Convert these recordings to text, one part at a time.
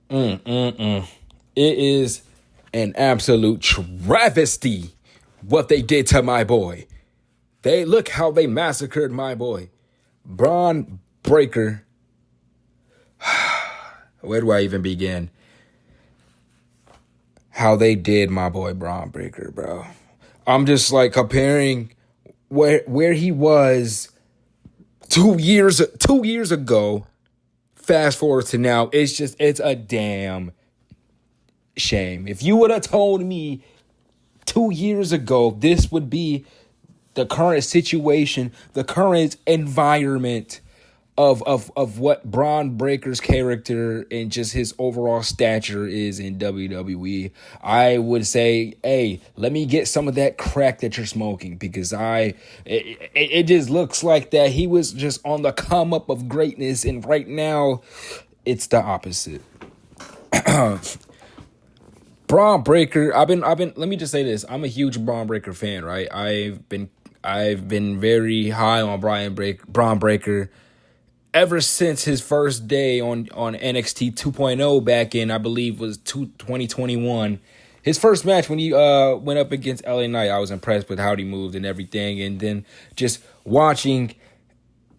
It is an absolute travesty what they did to my boy. They look how they massacred my boy. Bron Breakker. Where do I even begin? How they did my boy Bron Breakker, bro. I'm just like comparing where he was 2 years ago. Fast forward to now, it's a damn shame. If you would have told me 2 years ago this would be the current situation, the current environment of what Bron Breakker's character and just his overall stature is in WWE, I would say, hey, let me get some of that crack that you're smoking, because it just looks like that he was just on the come up of greatness, and right now it's the opposite. Bron Breakker, I've been let me just say this. I'm a huge Bron Breakker fan, right? I've been very high on Bron Breakker ever since his first day on NXT 2.0 back in, I believe, was 2021. His first match when he went up against LA Knight, I was impressed with how he moved and everything. And then just watching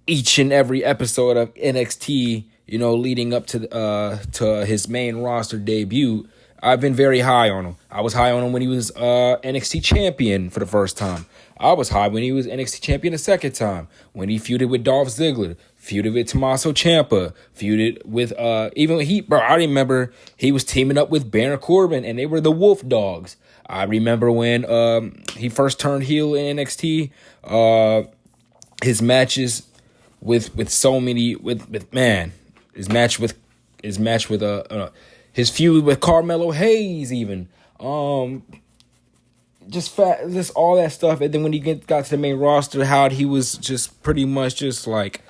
each and every episode of NXT, leading up to his main roster debut, I've been very high on him. I was high on him when he was NXT champion for the first time. I was high when he was NXT champion the second time, when he feuded with Dolph Ziggler, feuded with Tommaso Ciampa, feuded with I remember he was teaming up with Baron Corbin, and they were the Wolf Dogs. I remember when he first turned heel in NXT, his matches with so many his feud with Carmelo Hayes, even just all that stuff. And then when he got to the main roster, how he was just pretty much just like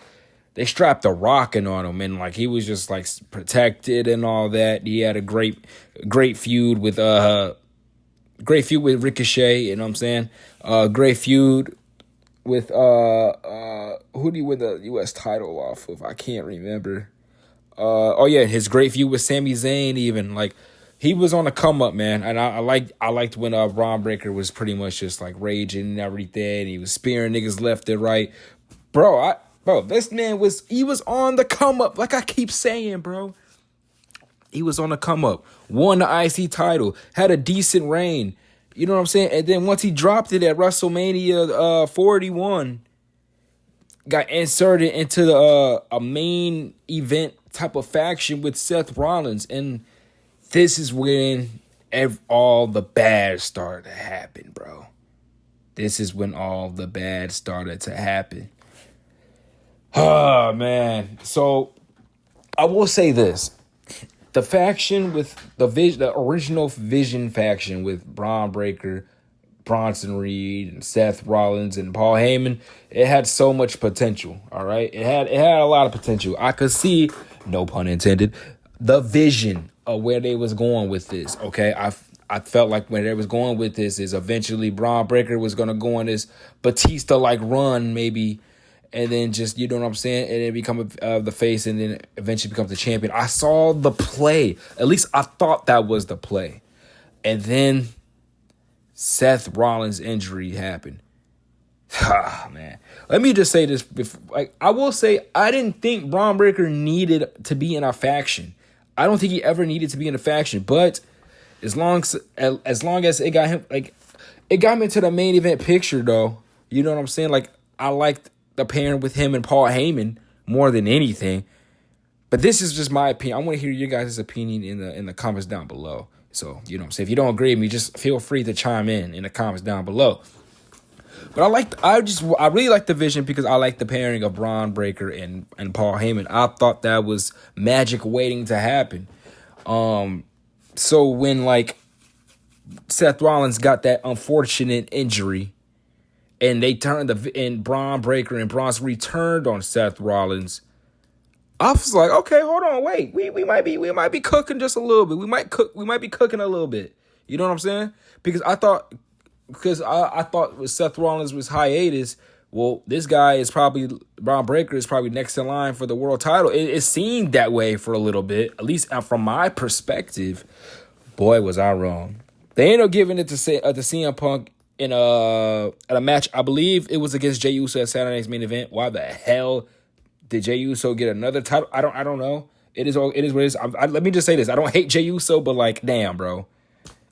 they strapped a rocket on him, and like he was just like protected and all that. He had a great feud with Ricochet, you know what I'm saying? Great feud with who do you win the US title off of? I can't remember. His great feud with Sami Zayn, even like he was on a come up, man. And I liked when Bron Breakker was pretty much just like raging and everything. He was spearing niggas left and right. Bro, this man was on the come up, like I keep saying, bro. He was on the come up. Won the IC title, had a decent reign. You know what I'm saying? And then once he dropped it at WrestleMania 41, got inserted into a main event type of faction with Seth Rollins, and this is when all the bad started to happen, bro. This is when all the bad started to happen. Oh, man. So I will say this. The faction with the original Vision faction with Bron Breakker, Bronson Reed, and Seth Rollins, and Paul Heyman, it had so much potential, all right? It had a lot of potential. I could see, no pun intended, the vision of where they was going with this, okay? I felt like where they was going with this is eventually Bron Breakker was going to go on this Batista-like run, maybe, and then just, you know what I'm saying, and then become the face, and then eventually become the champion. I saw the play. At least I thought that was the play. And then Seth Rollins' injury happened. Man. Let me just say this. I will say I didn't think Bron Breakker needed to be in a faction. I don't think he ever needed to be in a faction. But as long as it got him, like, it got him into the main event picture, though. You know what I'm saying? Like, I liked the pairing with him and Paul Heyman more than anything. But this is just my opinion. I want to hear your guys' opinion in the comments down below. So, you know what I'm saying? If you don't agree with me, just feel free to chime in the comments down below. But I really like the vision because I like the pairing of Bron Breakker and Paul Heyman. I thought that was magic waiting to happen. So when like Seth Rollins got that unfortunate injury, and they and Bron Breakker and Bronson returned on Seth Rollins, I was like, okay, hold on, wait, we might be cooking just a little bit. We might be cooking a little bit. You know what I'm saying? Because I thought with Seth Rollins was hiatus Well, this guy is probably Bron Breakker is probably next in line for the world title. It seemed that way for a little bit, at least from my perspective. Boy, was I wrong. They ended up giving it to CM Punk at a match. I believe it was against Jey Uso at Saturday's main event. Why the hell did Jey Uso get another title? I don't know. It is what it is. Let me just say this: I don't hate Jey Uso, but like, damn, bro.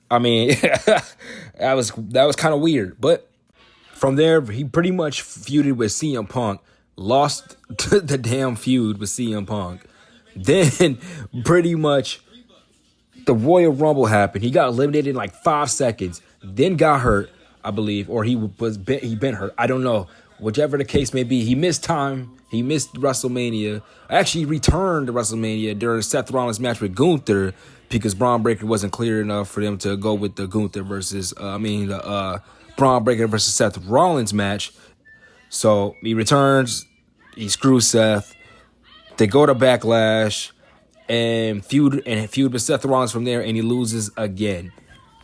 I mean, that was kind of weird. But from there, he pretty much feuded with CM Punk, lost the damn feud with CM Punk. Then pretty much the Royal Rumble happened. He got eliminated in like 5 seconds. Then got hurt, I believe, or he been hurt. I don't know. Whichever the case may be, he missed time. He missed WrestleMania. Actually returned to WrestleMania during Seth Rollins' match with Gunther because Bron Breakker wasn't clear enough for them to go with the Gunther versus, Bron Breakker versus Seth Rollins match. So he returns. He screws Seth. They go to Backlash and feud with Seth Rollins from there, and he loses again.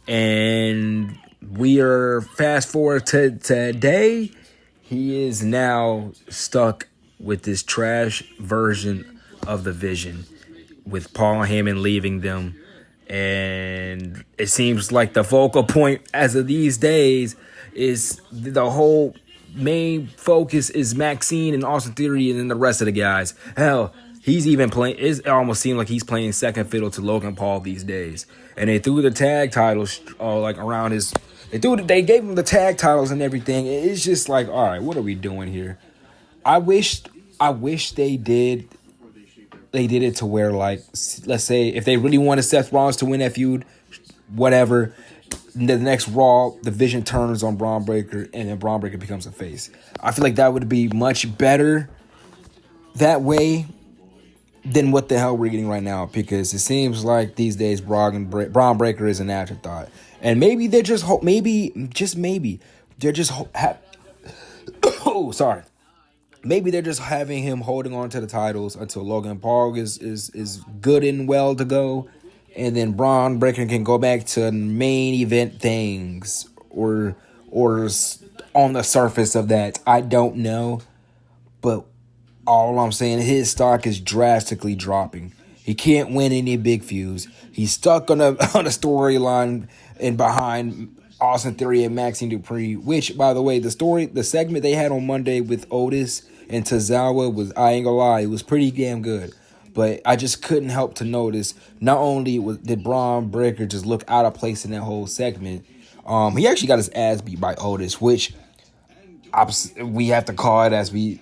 And we are fast forward to today. He is now stuck with this trash version of the Vision, with Paul Heyman leaving them. And it seems like the focal point as of these days is the whole main focus is Maxine and Austin Theory and then the rest of the guys. Hell, he's even playing. It almost seems like he's playing second fiddle to Logan Paul these days. And they threw the tag titles like around his. They gave him the tag titles and everything. It's just like, all right, what are we doing here? I wish they did. They did it to where, like, let's say if they really wanted Seth Rollins to win that feud, whatever. The next Raw, the Vision turns on Bron Breakker, and then Bron Breakker becomes a face. I feel like that would be much better that way than what the hell we're getting right now, because it seems like these days Bron Breakker is an afterthought. And maybe they're just maybe they're just oh, sorry. Maybe they're just having him holding on to the titles until Logan Paul is good and well to go, and then Bron Breakker can go back to main event things or on the surface of that. I don't know, but all I'm saying, his stock is drastically dropping. He can't win any big feuds. He's stuck on a storyline and behind Austin Theory and Maxine Dupree, which, by the way, the segment they had on Monday with Otis and Tozawa was, I ain't gonna lie, it was pretty damn good. But I just couldn't help to notice, not only did Bron Breakker just look out of place in that whole segment, he actually got his ass beat by Otis, which we have to call it as we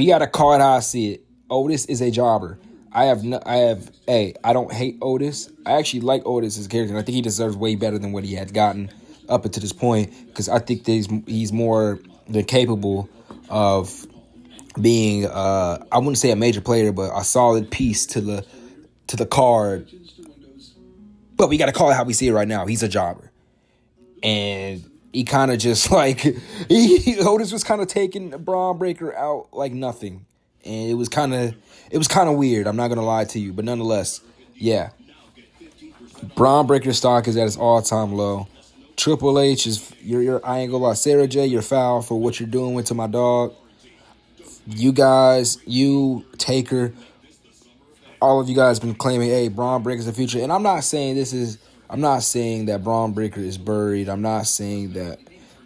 gotta call it how I see it. Otis is a jobber. I don't hate Otis. I actually like Otis as a character, and I think he deserves way better than what he had gotten up until this point, because I think that he's more than capable of being I wouldn't say a major player, but a solid piece to the card. But we got to call it how we see it right now. He's a jobber, and he kind of just like Otis was kind of taking Bron Breakker out like nothing, and it was kind of weird. I'm not gonna lie to you, but nonetheless, yeah, Bron Breakker's stock is at its all-time low. Triple H is I ain't gonna lie, Sarah J, you're foul for what you're doing to my dog. You guys, Taker, all of you guys been claiming, hey, Bron Breakker's the future. And I'm not saying that Bron Breakker is buried. I'm not saying that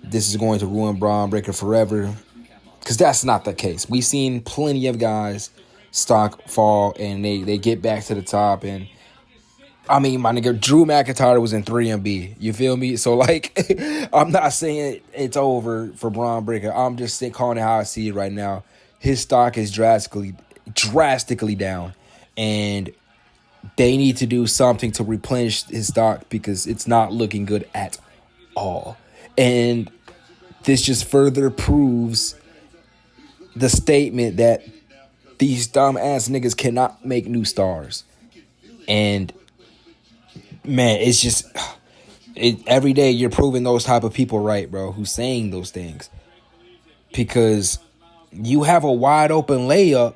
this is going to ruin Bron Breakker forever, because that's not the case. We've seen plenty of guys stock fall and they get back to the top. And I mean, my nigga, Drew McIntyre was in 3MB. You feel me? So, like, I'm not saying it's over for Bron Breakker. I'm just calling it how I see it right now. His stock is drastically down. And they need to do something to replenish his stock, because it's not looking good at all. And this just further proves the statement that these dumb-ass niggas cannot make new stars. And man, it's just every day you're proving those type of people right, bro, who's saying those things. Because you have a wide open layup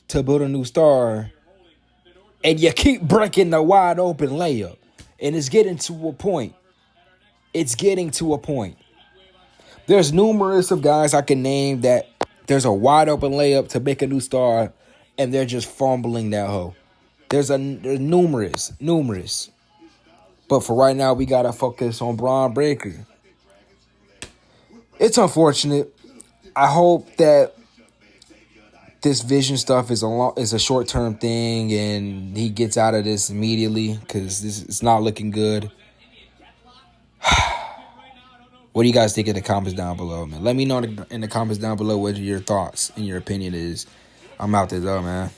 to build a new star, and you keep breaking the wide open layup. And it's getting to a point. There's numerous of guys I can name that there's a wide open layup to make a new star, and they're just fumbling that hoe. There's numerous. But for right now, we gotta focus on Bron Breakker. It's unfortunate. I hope that this vision stuff is a short term thing, and he gets out of this immediately because this is not looking good. What do you guys think in the comments down below, man? Let me know in the comments down below what your thoughts and your opinion is. I'm out there though, man.